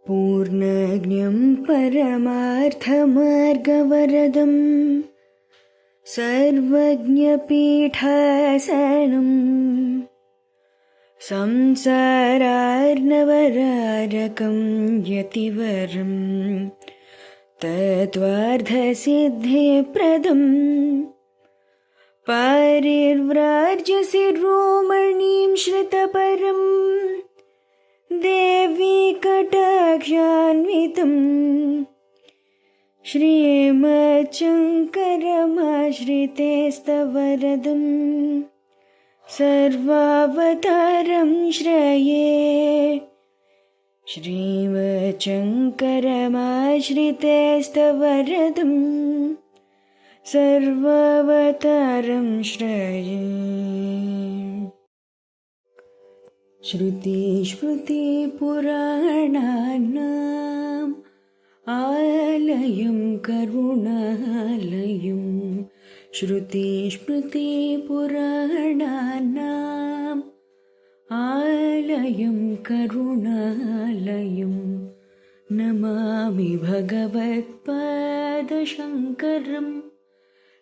पूर्णज्ञं परमार्थमार्गवरदं सर्वज्ञपीठासनं संसारार्णवरारकं यतिवरं तत्त्वार्थसिद्धिप्रदं पारिव्राज्यशिरोमणिं श्रितपरम् देवी कटाक्षान्वितं श्रीमच्शङ्करमाश्रितेस्तवरदं सर्वावतारं श्रये श्रीमच्शङ्करमाश्रितेस्तवरदं सर्वावतारं श्रये। श्रुतिस्मृतिपुराणानाम् आलयं करुणालयं श्रुतिस्मृतिपुराणानाम् आलयं करुणालयं नमामि भगवत्पादशङ्करं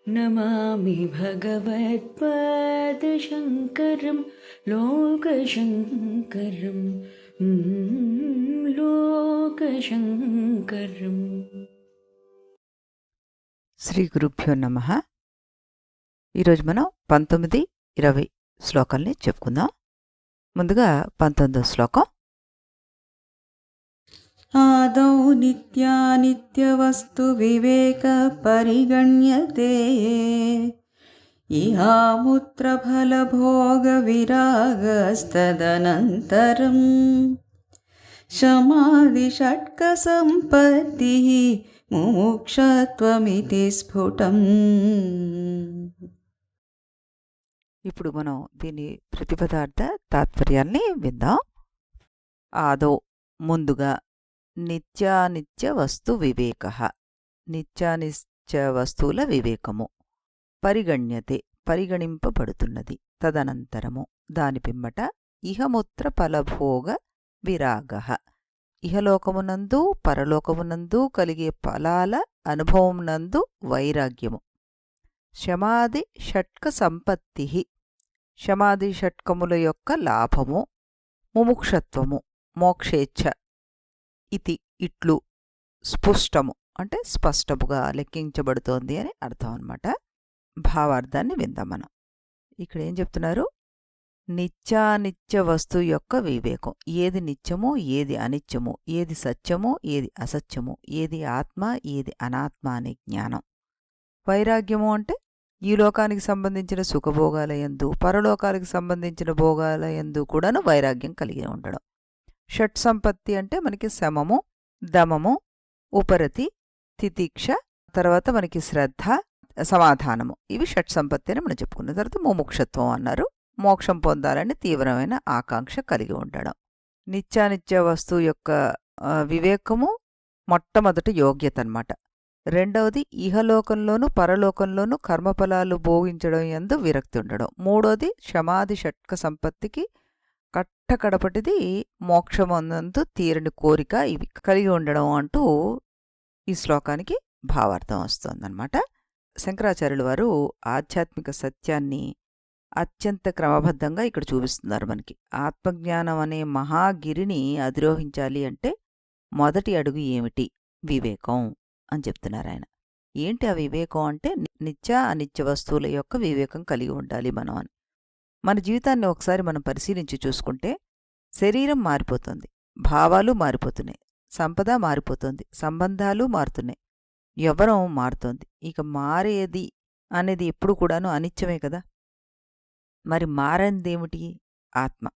नमामि भगवत्पादशङ्करं लोकशङ्करं लोकशङ्करं। శ్రీ గురుభ్యో నమః. ఈరోజు మనం 19, 20 శ్లోకాల్ని చెప్పుకుందాం. ముందుగా 19వ శ్లోకం. ఆదౌ నిత్యానిత్యవస్తు వివేక పరిగణ్యతే ఇహాముత్రఫలభోగ విరాగస్తదనంతరం శమాది షట్క సంపత్తి ముముక్షత్వమితి స్ఫుటం. ఇప్పుడు మనం దీని ప్రతిపదార్థ తాత్పర్యాల్ని విందాం. ఆదో ముందుగా నిత్యానిత్య వస్తు వివేక, నిత్యానిత్య వస్తువుల వివేకము, పరిగణ్యతే పరిగణింపబడుతున్నది, తదనంతరము దాని పిమ్మట ఇహముత్ర ఫలభోగ విరాగ, ఇహలోకమునందు పరలోకమునందు కలిగే ఫలాల అనుభవమునందు వైరాగ్యము, శమాది షట్క సంపత్తి శమాది షట్కముల యొక్క లాభము, ముముక్షత్వము మోక్షేచ్ఛ, ఇతి ఇట్లు స్పుష్టము అంటే స్పష్టముగా లెక్కించబడుతోంది అని అర్థం అన్నమాట. భావార్థాన్ని విందాం మనం. ఇక్కడ ఏం చెప్తున్నారు? నిత్యానిత్య వస్తువు యొక్క వివేకం, ఏది నిత్యమో ఏది అనిత్యమో, ఏది సత్యమో ఏది అసత్యమో, ఏది ఆత్మ ఏది అనాత్మ అనే జ్ఞానం. వైరాగ్యము అంటే ఈ లోకానికి సంబంధించిన సుఖభోగాలయందు పరలోకానికి సంబంధించిన భోగాలయందు కూడాను వైరాగ్యం కలిగి ఉండడం. షట్ సంపత్తి అంటే మనకి శమము, దమము, ఉపరతి, తితిక్ష, తర్వాత మనకి శ్రద్ధ, సమాధానము, ఇవి షట్ సంపత్తి అని మనం చెప్పుకున్న తర్వాత ముముక్షత్వం అన్నారు. మోక్షం పొందాలని తీవ్రమైన ఆకాంక్ష కలిగి ఉండడం. నిత్యానిత్య వస్తువు యొక్క వివేకము మొట్టమొదటి యోగ్యత అన్నమాట. రెండవది ఇహలోకంలోనూ పరలోకంలోనూ కర్మఫలాలు భోగించడం యందు విరక్తి ఉండడం. మూడోది శమాది షట్క సంపత్తికి కట్టకడపటిది మోక్షమందు తీరని కోరిక, ఇవి కలిగి ఉండడం అంటూ ఈ శ్లోకానికి భావార్థం వస్తోందన్నమాట. శంకరాచార్యుల వారు ఆధ్యాత్మిక సత్యాన్ని అత్యంత క్రమబద్ధంగా ఇక్కడ చూపిస్తున్నారు మనకి. ఆత్మజ్ఞానం అనే మహాగిరిని అధిరోహించాలి అంటే మొదటి అడుగు ఏమిటి? వివేకం అని చెప్తున్నారు ఆయన. ఏంటి ఆ వివేకం అంటే నిత్య అనిత్య వస్తువుల యొక్క వివేకం కలిగి ఉండాలి మనం అని. మన జీవితాన్ని ఒకసారి మనం పరిశీలించి చూసుకుంటే శరీరం మారిపోతుంది, భావాలు మారిపోతున్నాయి, సంపద మారిపోతుంది, సంబంధాలు మారుతున్నాయి, యవ్వనం మారుతోంది. ఇక మారేది అనేది ఎప్పుడు కూడాను అనిత్యమే కదా. మరి మారందేమిటి? ఆత్మ.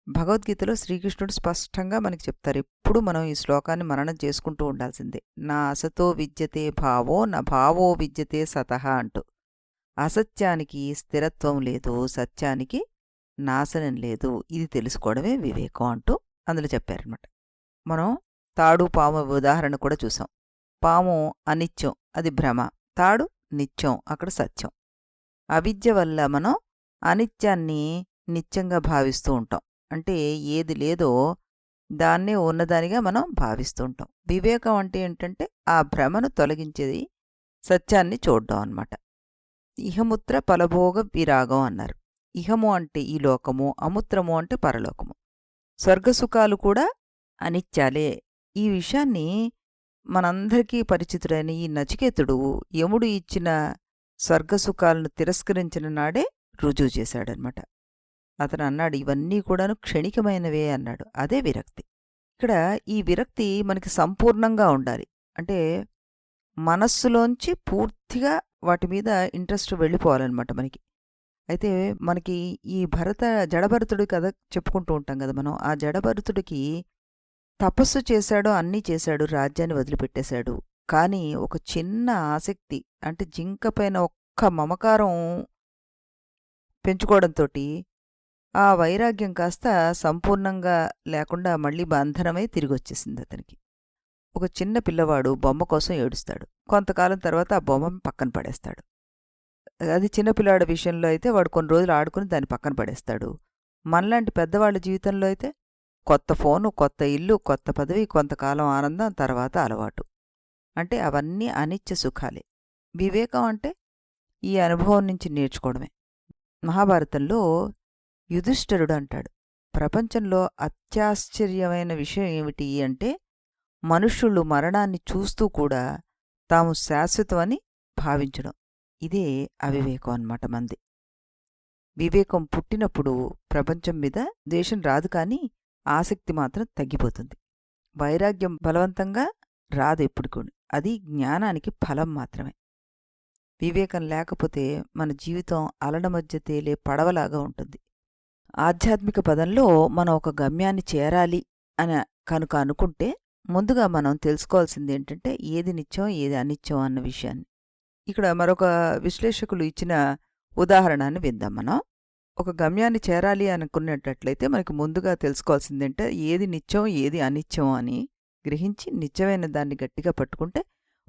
భగవద్గీతలో శ్రీకృష్ణుడు స్పష్టంగా మనకి చెప్తారు. ఎప్పుడు మనం ఈ శ్లోకాన్ని మననం చేసుకుంటూ ఉండాల్సిందే. నా అసతో విద్యతే భావో నా భావో విద్యతే సతః అంటూ. అసత్యానికి స్థిరత్వం లేదు, సత్యానికి నాశనం లేదు, ఇది తెలుసుకోవడమే వివేకం అంటూ అందులో చెప్పారనమాట. మనం తాడు పాము ఉదాహరణ కూడా చూసాం. పాము అనిత్యం, అది భ్రమ. తాడు నిత్యం, అక్కడ సత్యం. అవిద్య వల్ల మనం అనిత్యాన్ని నిత్యంగా భావిస్తూ ఉంటాం. అంటే ఏది లేదో దాన్నే ఉన్నదానిగా మనం భావిస్తూ ఉంటాం. వివేకం అంటే ఏంటంటే ఆ భ్రమను తొలగించేది, సత్యాన్ని చూడడం అన్నమాట. ఇహముత్ర ఫలభోగ విరాగం అన్నారు. ఇహము అంటే ఈ లోకము, అముత్రము అంటే పరలోకము. స్వర్గసుఖాలు కూడా అనిత్యాలే. ఈ విషయాన్ని మనందరికీ పరిచితుడైన ఈ నచికేతుడు యముడు ఇచ్చిన స్వర్గసుఖాలను తిరస్కరించిన నాడే రుజువు చేశాడనమాట. అతను అన్నాడు, ఇవన్నీ కూడాను క్షణికమైనవే అన్నాడు. అదే విరక్తి. ఇక్కడ ఈ విరక్తి మనకి సంపూర్ణంగా ఉండాలి. అంటే మనస్సులోంచి పూర్తిగా వాటి మీద ఇంట్రెస్ట్ వెళ్ళిపోవాలన్నమాట మనకి. అయితే మనకి ఈ జడభరతుడి కథ చెప్పుకుంటూ ఉంటాం కదా మనం. ఆ జడభరతుడికి తపస్సు చేశాడు, అన్నీ చేశాడు, రాజ్యాన్ని వదిలిపెట్టేశాడు. కానీ ఒక చిన్న ఆసక్తి, అంటే జింక పైన ఒక్క మమకారం పెంచుకోవడంతోటి ఆ వైరాగ్యం కాస్త సంపూర్ణంగా లేకుండా మళ్ళీ బంధనమై తిరిగొచ్చేసింది అతనికి. ఒక చిన్న పిల్లవాడు బొమ్మ కోసం ఏడుస్తాడు. కొంతకాలం తర్వాత ఆ బొమ్మను పక్కన పడేస్తాడు. అది చిన్నపిల్లాడి విషయంలో అయితే వాడు కొన్ని రోజులు ఆడుకుని దాన్ని పక్కన పడేస్తాడు. మనలాంటి పెద్దవాళ్ళ జీవితంలో అయితే కొత్త ఫోను, కొత్త ఇల్లు, కొత్త పదవి, కొంతకాలం ఆనందం, తర్వాత అలవాటు. అంటే అవన్నీ అనిత్య సుఖాలే. వివేకం అంటే ఈ అనుభవం నుంచి నేర్చుకోవడమే. మహాభారతంలో యుధిష్ఠిరుడు అంటాడు, ప్రపంచంలో అత్యాశ్చర్యమైన విషయం ఏమిటి అంటే మనుష్యులు మరణాన్ని చూస్తూ కూడా తాము శాశ్వతమని భావించడం. ఇదే అవివేకం అన్నమాట మంది. వివేకం పుట్టినప్పుడు ప్రపంచం మీద ద్వేషం రాదు, కానీ ఆసక్తి మాత్రం తగ్గిపోతుంది. వైరాగ్యం బలవంతంగా రాదు ఎప్పుడు కూడా. అది జ్ఞానానికి ఫలం మాత్రమే. వివేకం లేకపోతే మన జీవితం అలల మధ్య తేలే పడవలాగా ఉంటుంది. ఆధ్యాత్మిక పదంలో మనం ఒక గమ్యాన్ని చేరాలి అని కనుక అనుకుంటే ముందుగా మనం తెలుసుకోవాల్సింది ఏంటంటే ఏది నిత్యం, ఏది అనిత్యం అన్న విషయాన్ని. ఇక్కడ మరొక విశ్లేషకులు ఇచ్చిన ఉదాహరణని విందాం మనం. ఒక గమ్యాన్ని చేరాలి అనుకునేటట్లయితే మనకి ముందుగా తెలుసుకోవాల్సిందంటే ఏది నిత్యం, ఏది అనిత్యం అని గ్రహించి నిత్యమైన దాన్ని గట్టిగా పట్టుకుంటే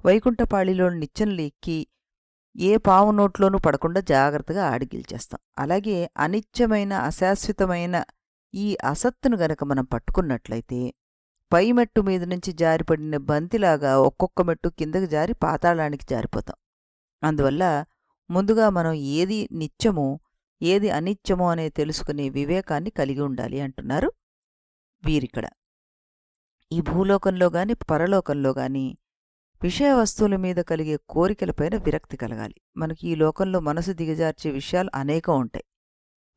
వైకుంఠపాళిలో నిత్యంలో ఎక్కి ఏ పావు నోట్లోనూ పడకుండా జాగ్రత్తగా ఆడి గెలిచేస్తాం. అలాగే అనిత్యమైన, అశాశ్వతమైన ఈ అసత్తును గనక మనం పట్టుకున్నట్లయితే పై మెట్టు మీద నుంచి జారిపడిన బంతిలాగా ఒక్కొక్క మెట్టు కిందకి జారి పాతాళానికి జారిపోతాం. అందువల్ల ముందుగా మనం ఏది నిత్యమో, ఏది అనిత్యమో అనే తెలుసుకునే వివేకాన్ని కలిగి ఉండాలి అంటున్నారు వీరిక్కడ. ఈ భూలోకంలో గాని పరలోకంలో గాని విషయ వస్తువుల మీద కలిగే కోరికలపైన విరక్తి కలగాలి. మనకి ఈ లోకంలో మనసు దిగజార్చే విషయాలు అనేకం ఉంటాయి.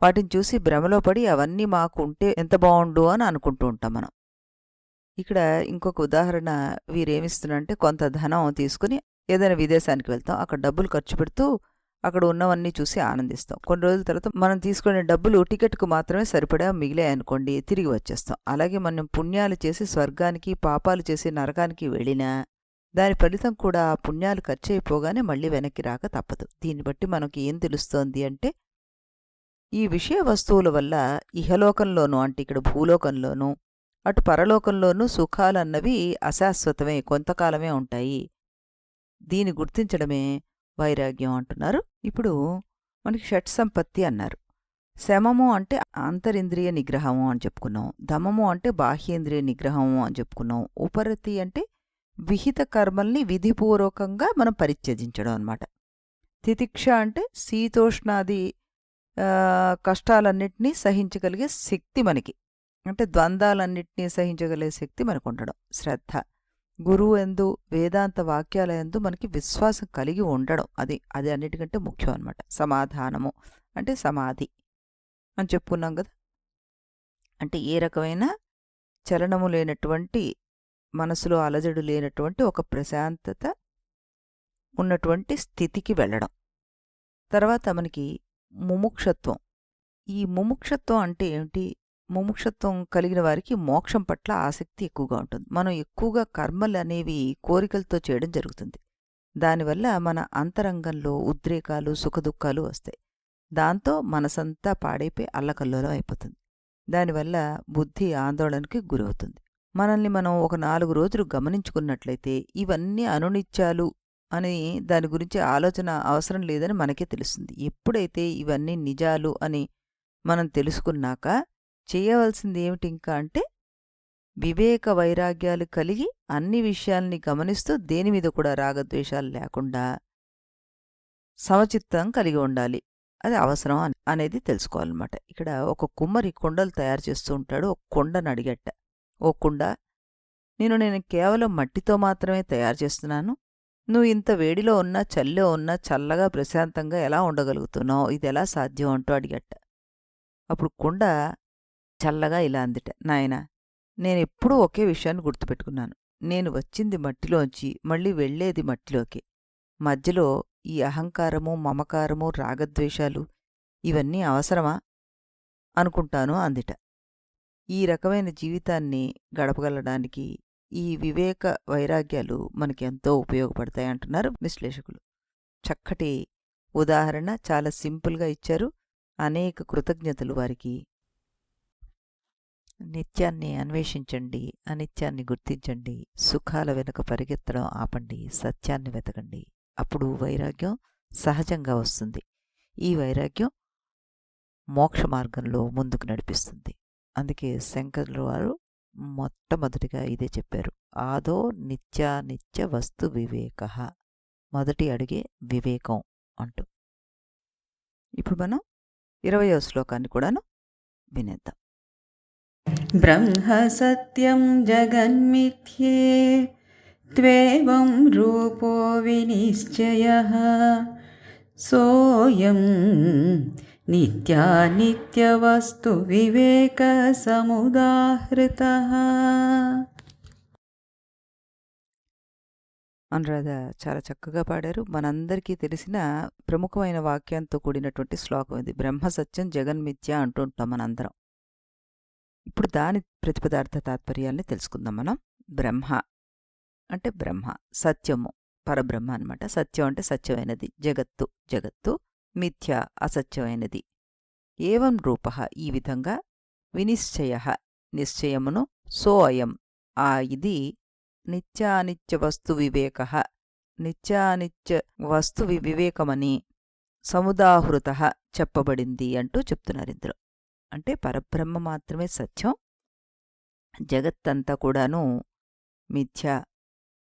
వాటిని చూసి భ్రమలో పడి అవన్నీ మాకు ఉంటే ఎంత బావుండు అని అనుకుంటూ ఉంటాం మనం. ఇక్కడ ఇంకొక ఉదాహరణ వీరేమిస్తున్నారంటే, కొంత ధనం తీసుకుని ఏదైనా విదేశానికి వెళ్తాం. అక్కడ డబ్బులు ఖర్చు పెడుతూ అక్కడ ఉన్నవన్నీ చూసి ఆనందిస్తాం. కొన్ని రోజుల తర్వాత మనం తీసుకునే డబ్బులు టికెట్కు మాత్రమే సరిపడా మిగిలాయనుకోండి, తిరిగి వచ్చేస్తాం. అలాగే మనం పుణ్యాలు చేసి స్వర్గానికి, పాపాలు చేసి నరకానికి వెళ్ళినా దాని ఫలితం కూడా ఆ పుణ్యాలు ఖర్చు అయిపోగానే మళ్ళీ వెనక్కి రాక తప్పదు. దీన్ని బట్టి మనకి ఏం తెలుస్తోంది అంటే ఈ విషయ వస్తువుల వల్ల ఇహలోకంలోనూ, అంటే ఇక్కడ భూలోకంలోనూ అటు పరలోకంలోనూ సుఖాలన్నవి అశాశ్వతమే, కొంతకాలమే ఉంటాయి. దీన్ని గుర్తించడమే వైరాగ్యం అంటున్నారు. ఇప్పుడు మనకి షట్ సంపత్తి అన్నారు. శమము అంటే అంతరింద్రియ నిగ్రహము అని చెప్పుకున్నాం. దమము అంటే బాహ్యేంద్రియ నిగ్రహము అని చెప్పుకున్నాం. ఉపరతి అంటే విహిత కర్మల్ని విధిపూర్వకంగా మనం పరిత్యజించడం అన్నమాట. తితిక్ష అంటే శీతోష్ణాది కష్టాలన్నింటినీ సహించగలిగే శక్తి మనకి, అంటే ద్వంద్వాలన్నింటినీ సహించగలిగే శక్తి మనకు ఉండడం. శ్రద్ధ, గురువు ఎందు, వేదాంత వాక్యాల యందు మనకి విశ్వాసం కలిగి ఉండడం, అది అన్నిటికంటే ముఖ్యం అన్నమాట. సమాధానము అంటే సమాధి అని చెప్పుకున్నాం కదా. అంటే ఏ రకమైన చలనము లేనటువంటి, మనసులో అలజడు లేనటువంటి ఒక ప్రశాంతత ఉన్నటువంటి స్థితికి వెళ్ళడం. తర్వాత మనకి ముముక్షత్వం. ఈ ముముక్షత్వం అంటే ఏమిటి? ముముక్షత్వం కలిగిన వారికి మోక్షం పట్ల ఆసక్తి ఎక్కువగా ఉంటుంది. మనం ఎక్కువగా కర్మలు అనేవి కోరికలతో చేయడం జరుగుతుంది. దానివల్ల మన అంతరంగంలో ఉద్రేకాలు, సుఖదుఖాలు వస్తాయి. దాంతో మనసంతా పాడైపోయి అల్లకల్లోలం అయిపోతుంది. దానివల్ల బుద్ధి ఆందోళనకి గురవుతుంది. మనల్ని మనం ఒక 4 రోజులు గమనించుకున్నట్లయితే ఇవన్నీ అనునిత్యాలు అని దాని గురించి ఆలోచన అవసరం లేదని మనకే తెలుస్తుంది. ఎప్పుడైతే ఇవన్నీ నిజాలు అని మనం తెలుసుకున్నాక చేయవలసింది ఏమిటి ఇంకా అంటే వివేక వైరాగ్యాలు కలిగి అన్ని విషయాల్ని గమనిస్తూ దేనిమీద కూడా రాగద్వేషాలు లేకుండా సమచిత్తం కలిగి ఉండాలి. అది అవసరం అనేది తెలుసుకోవాలన్నమాట. ఇక్కడ ఒక కుమ్మరి కుండలు తయారు చేస్తూ ఉంటాడు. ఒక కుండను అడిగట్ట, ఓ కుండ, నేను కేవలం మట్టితో మాత్రమే తయారు చేస్తున్నాను. నువ్వు ఇంత వేడిలో ఉన్నా చలిలో ఉన్నా చల్లగా ప్రశాంతంగా ఎలా ఉండగలుగుతున్నావు? ఇది ఎలా సాధ్యం అంటూ అడిగట్ట. అప్పుడు కుండ చల్లగా ఇలా అందిట, నాయనా, నేనెప్పుడూ ఒకే విషయాన్ని గుర్తుపెట్టుకున్నాను. నేను వచ్చింది మట్టిలోంచి, మళ్ళీ వెళ్ళేది మట్టిలోకి. మధ్యలో ఈ అహంకారము, మమకారము, రాగద్వేషాలు ఇవన్నీ అవసరమా అనుకుంటాను అందిట. ఈ రకమైన జీవితాన్ని గడపగలడానికి ఈ వివేక వైరాగ్యాలు మనకెంతో ఉపయోగపడతాయి అంటున్నారు విశ్లేషకులు. చక్కటి ఉదాహరణ, చాలా సింపుల్గా ఇచ్చారు. అనేక కృతజ్ఞతలు వారికి. నిత్యాన్ని అన్వేషించండి, అనిత్యాన్ని గుర్తించండి, సుఖాల వెనుక పరిగెత్తడం ఆపండి, సత్యాన్ని వెతకండి. అప్పుడు వైరాగ్యం సహజంగా వస్తుంది. ఈ వైరాగ్యం మోక్ష మార్గంలో ముందుకు నడిపిస్తుంది. అందుకే శంకరులు వారు మొట్టమొదటిగా ఇదే చెప్పారు, ఆదో నిత్యానిత్య వస్తు వివేక, మొదటి అడిగే వివేకం అంటూ. ఇప్పుడు మనం 20వ శ్లోకాన్ని కూడాను వినేద్దాం. బ్రహ్మ సత్యం జగన్మిథ్యే త్వేవం రూపో వినిశ్చయః సోయం నిత్యానిత్యవస్తు వివేక సముదాహృతః. అనురాధ చాలా చక్కగా పాడారు. మనందరికీ తెలిసిన ప్రముఖమైన వాక్యంతో కూడినటువంటి శ్లోకం ఇది. బ్రహ్మ సత్యం జగన్మిథ్య అంటూ ఉంటాం మనందరం. ఇప్పుడు దాని ప్రతిపదార్థ తాత్పర్యాల్ని తెలుసుకుందాం మనం. బ్రహ్మ అంటే బ్రహ్మ, సత్యము పరబ్రహ్మ అన్నమాట. సత్యం అంటే సత్యమైనది, జగత్తు జగత్తు, మిథ్య అసత్యమైనది. ఏవం రూప ఈ విధంగా, వినిశ్చయ నిశ్చయమును, సో అయం ఆ ఇది, నిత్యానిత్య వస్తు వివేక నిత్యానిత్య వస్తు వివేకమని, సముదాహృత చెప్పబడింది అంటూ చెప్తున్నారు ఇందులో. అంటే పరబ్రహ్మ మాత్రమే సత్యం, జగత్తంతా కూడాను మిథ్య,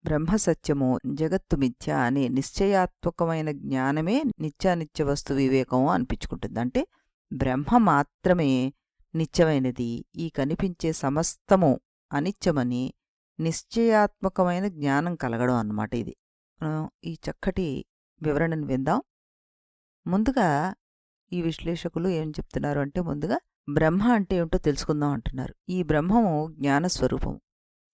బ్రహ్మ సత్యము జగత్తు మిథ్య అనే నిశ్చయాత్మకమైన జ్ఞానమే నిత్యానిత్య వస్తు వివేకము అనిపించుకుంటుంది. అంటే బ్రహ్మ మాత్రమే నిత్యమైనది, ఈ కనిపించే సమస్తము అనిత్యమని నిశ్చయాత్మకమైన జ్ఞానం కలగడం అన్నమాట ఇది. మనం ఈ చక్కటి వివరణను విందాం. ముందుగా ఈ విశ్లేషకులు ఏం చెప్తున్నారు అంటే, ముందుగా బ్రహ్మ అంటే ఏమిటో తెలుసుకుందాం అంటున్నారు. ఈ బ్రహ్మము జ్ఞానస్వరూపము,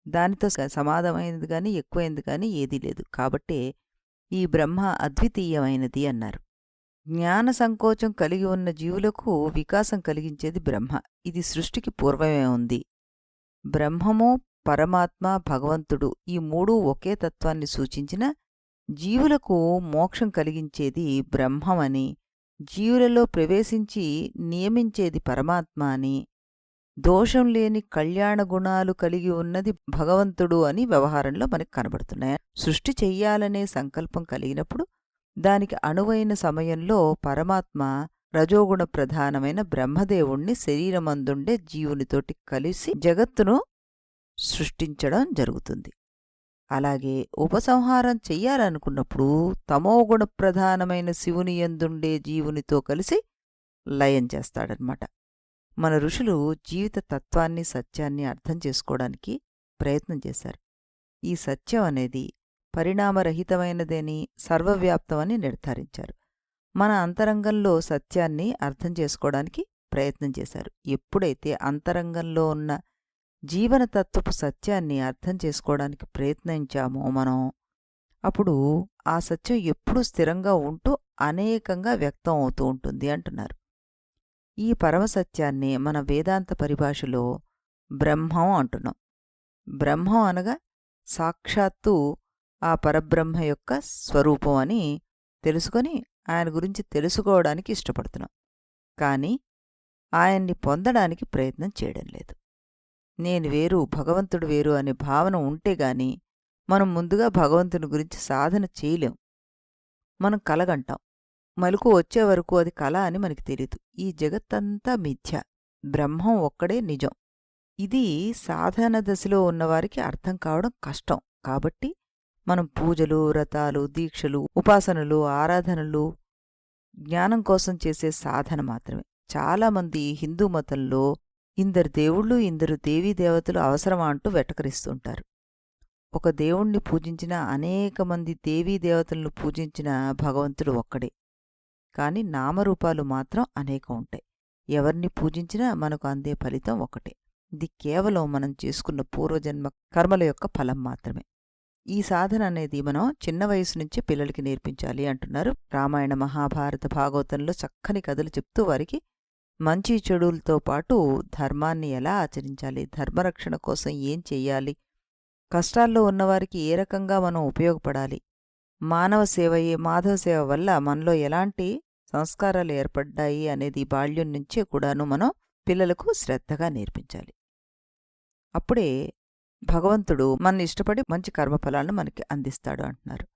దానితో సమాధమైనది కానీ ఎక్కువైంది కానీ ఏదీ లేదు. కాబట్టే ఈ బ్రహ్మ అద్వితీయమైనది అన్నారు. జ్ఞాన సంకోచం కలిగి ఉన్న జీవులకు వికాసం కలిగించేది బ్రహ్మ. ఇది సృష్టికి పూర్వమే ఉంది. బ్రహ్మము, పరమాత్మ, భగవంతుడు ఈ మూడూ ఒకే తత్వాన్ని సూచించిన జీవులకు మోక్షం కలిగించేది బ్రహ్మమని, జీవులలో ప్రవేశించి నియమించేది పరమాత్మ అని, దోషం లేని కళ్యాణ గుణాలు కలిగి ఉన్నది భగవంతుడు అని వ్యవహారంలో మనకు కనబడుతున్నాయి. సృష్టి చెయ్యాలనే సంకల్పం కలిగినప్పుడు దానికి అనువైన సమయంలో పరమాత్మ రజోగుణ ప్రధానమైన బ్రహ్మదేవుణ్ణి శరీరమందుండే జీవునితోటి కలిసి జగత్తును సృష్టించడం జరుగుతుంది. అలాగే ఉపసంహారం చెయ్యాలనుకున్నప్పుడు తమోగుణ ప్రధానమైన శివుని యందుండే జీవునితో కలిసి లయం చేస్తాడనమాట. మన ఋషులు జీవిత తత్వాన్ని, సత్యాన్ని అర్థం చేసుకోవడానికి ప్రయత్నం చేశారు. ఈ సత్యం అనేది పరిణామరహితమైనదని, సర్వవ్యాప్తమని నిర్ధారించారు. మన అంతరంగంలో సత్యాన్ని అర్థం చేసుకోవడానికి ప్రయత్నం చేశారు. ఎప్పుడైతే అంతరంగంలో ఉన్న జీవనతత్వపు సత్యాన్ని అర్థం చేసుకోవడానికి ప్రయత్నించామో మనం, అప్పుడు ఆ సత్యం ఎప్పుడూ స్థిరంగా ఉంటూ అనేకంగా వ్యక్తం అవుతూ ఉంటుంది అంటున్నారు. ఈ పరమసత్యాన్ని మన వేదాంత పరిభాషలో బ్రహ్మం అంటున్నాం. బ్రహ్మం అనగా సాక్షాత్తు ఆ పరబ్రహ్మ యొక్క స్వరూపం అని తెలుసుకొని ఆయన గురించి తెలుసుకోవడానికి ఇష్టపడుతున్నాం. కానీ ఆయన్ని పొందడానికి ప్రయత్నం చేయడం లేదు. నేను వేరు, భగవంతుడు వేరు అనే భావన ఉంటేగాని మనం ముందుగా భగవంతుని గురించి సాధన చేయలేం. మనం కలగంటాం. మెలకువ వచ్చే వరకు అది కళ అని మనకి తెలీదు. ఈ జగత్తంతా మిథ్య, బ్రహ్మం ఒక్కడే నిజం. ఇది సాధన దశలో ఉన్నవారికి అర్థం కావడం కష్టం. కాబట్టి మనం పూజలు, వ్రతాలు, దీక్షలు, ఉపాసనలు, ఆరాధనలు జ్ఞానం కోసం చేసే సాధన మాత్రమే. చాలామంది హిందూ మతంలో ఇందరు దేవుళ్ళు, ఇందరు దేవీ దేవతలు అవసరమా అంటూ వెటకరిస్తుంటారు. ఒక దేవుణ్ణి పూజించిన, అనేక మంది దేవీ దేవతలను పూజించిన భగవంతుడు ఒక్కడే. కాని నామరూపాలు మాత్రం అనేకం ఉంటాయి. ఎవరిని పూజించినా మనకు అందే ఫలితం ఒకటే. ఇది కేవలం మనం చేసుకున్న పూర్వజన్మ కర్మల యొక్క ఫలం మాత్రమే. ఈ సాధన అనేది మనం చిన్న వయసు నుంచే పిల్లలకి నేర్పించాలి అంటున్నారు. రామాయణ, మహాభారత, భాగవతంలో చక్కని కథలు చెప్తూ వారికి మంచి చెడులతో పాటు ధర్మాన్ని ఎలా ఆచరించాలి, ధర్మరక్షణ కోసం ఏం చెయ్యాలి, కష్టాల్లో ఉన్నవారికి ఏ రకంగా మనం ఉపయోగపడాలి, మానవ సేవయే మాధవ సేవ వల్ల మనలో ఎలాంటి సంస్కారాలు ఏర్పడ్డాయి అనేది బాల్యం నుంచే కూడాను మనం పిల్లలకు శ్రద్ధగా నేర్పించాలి. అప్పుడే భగవంతుడు మన ఇష్టపడి మంచి కర్మఫలాలను మనకి అందిస్తాడు అంటున్నారు.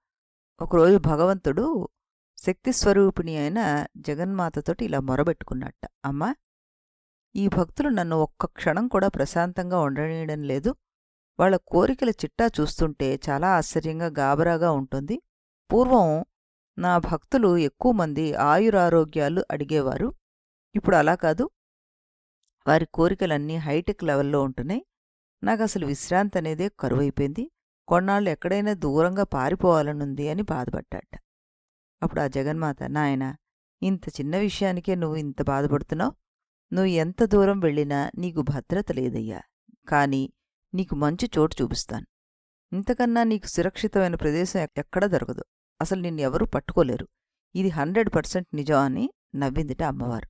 ఒకరోజు భగవంతుడు శక్తి స్వరూపిణి అయిన జగన్మాతతోటి ఇలా మొరబెట్టుకున్నట్ట. అమ్మా, ఈ భక్తులు నన్ను ఒక్క క్షణం కూడా ప్రశాంతంగా ఉండనీయడం లేదు. వాళ్ళ కోరికల చిట్టా చూస్తుంటే చాలా ఆశ్చర్యంగా, గాబరాగా ఉంటుంది. పూర్వం నా భక్తులు ఎక్కువ మంది ఆయురారోగ్యాలు అడిగేవారు. ఇప్పుడు అలా కాదు. వారి కోరికలన్నీ హైటెక్ లెవెల్లో ఉంటున్నాయి. నాకసలు విశ్రాంతి అనేదే కరువైపోయింది. కొన్నాళ్ళు ఎక్కడైనా దూరంగా పారిపోవాలనుంది అని బాధపడ్డాట. అప్పుడు ఆ జగన్మాత, నాయనా, ఇంత చిన్న విషయానికే నువ్వు ఇంత బాధపడుతున్నావు. నువ్వు ఎంత దూరం వెళ్ళినా నీకు భద్రత లేదయ్యా. కాని నీకు మంచి చోటు చూపిస్తాను. ఇంతకన్నా నీకు సురక్షితమైన ప్రదేశం ఎక్కడా దొరకదు. అసలు నిన్నెవరూ పట్టుకోలేరు. ఇది 100% నిజం అని నవ్విందిట అమ్మవారు.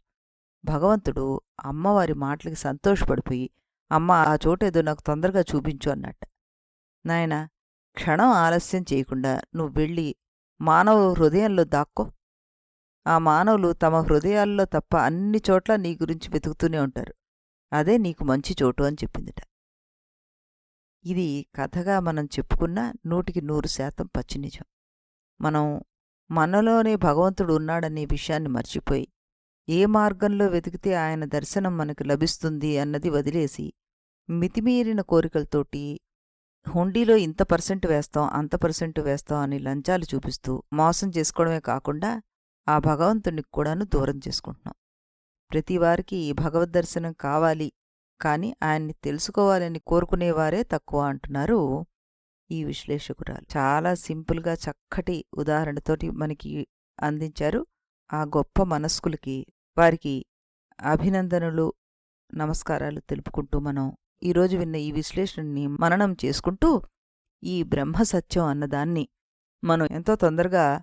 భగవంతుడు అమ్మవారి మాటలకి సంతోషపడిపోయి, అమ్మ, ఆ చోటేదో నాకు తొందరగా చూపించు అన్నట్ట. నాయనా, క్షణం ఆలస్యం చేయకుండా నువ్వు వెళ్ళి మానవ హృదయంలో దాక్కో. ఆ మానవులు తమ హృదయాల్లో తప్ప అన్ని చోట్ల నీ గురించి వెతుకుతూనే ఉంటారు. అదే నీకు మంచి చోటు అని చెప్పిందిట. ఇది కథగా మనం చెప్పుకున్న 100% పచ్చి నిజం. మనం మనలోనే భగవంతుడు ఉన్నాడనే విషయాన్ని మర్చిపోయి, ఏ మార్గంలో వెతికితే ఆయన దర్శనం మనకు లభిస్తుంది అన్నది వదిలేసి, మితిమీరిన కోరికలతోటి హుండీలో ఇంత % వేస్తాం, అంత % వేస్తాం అని లంచాలు చూపిస్తూ మోసం చేసుకోవడమే కాకుండా ఆ భగవంతునికి కూడాను దూరం చేసుకుంటున్నాం. ప్రతివారికి భగవద్దర్శనం కావాలి, కాని ఆయన్ని తెలుసుకోవాలని కోరుకునేవారే తక్కువ అంటున్నారు ఈ విశ్లేషకురాలు. చాలా సింపుల్గా చక్కటి ఉదాహరణతోటి మనకి అందించారు. ఆ గొప్ప మనస్కులకి, వారికి అభినందనలు, నమస్కారాలు తెలుపుకుంటూ మనం ఈరోజు విన్న ఈ విశ్లేషణని మననం చేసుకుంటూ, ఈ బ్రహ్మసత్యం అన్నదాన్ని మనం ఎంతో తొందరగా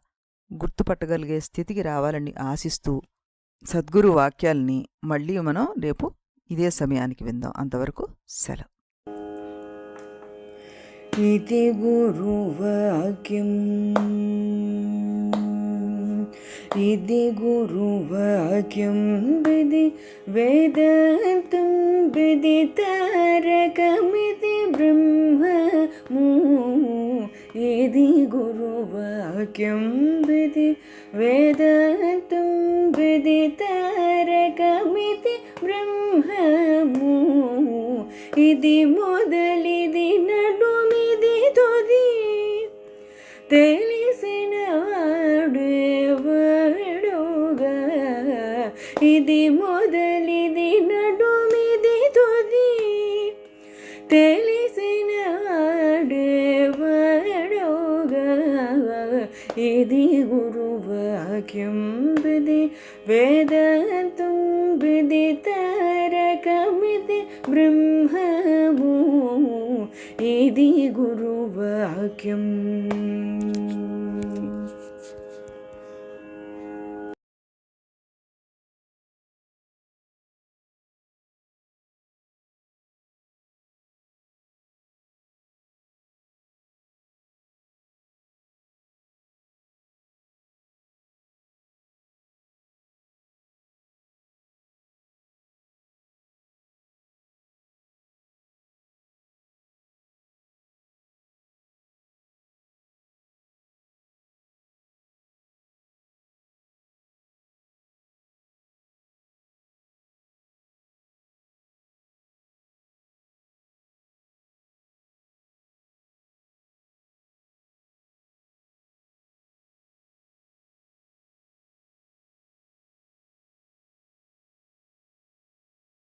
గుర్తుపట్టగలిగే స్థితికి రావాలని ఆశిస్తూ, సద్గురు వాక్యాల్ని మళ్ళీ మనం రేపు ఇదే సమయానికి విందాం. అంతవరకు సెలవు. इति गुरुवाक्यम् इति गुरुवाक्यं विधि वेदान्तं विदितारकमिति ब्रह्ममु इति गुरुवाक्यं विधि वेदान्तं विदितारकमिति ब्रह्ममु इति मोदलिदि नडुमिदि तुदि తెలిసిన వాడేవాడుగా ఇది మొదలిది నడుమిది తుది తెలిసిన వాడేవాడుగా ఇది గురువాక్యం విధి వేదాంతం విదితారకమితి బ్రహ్మము ఇది గురువాక్యం.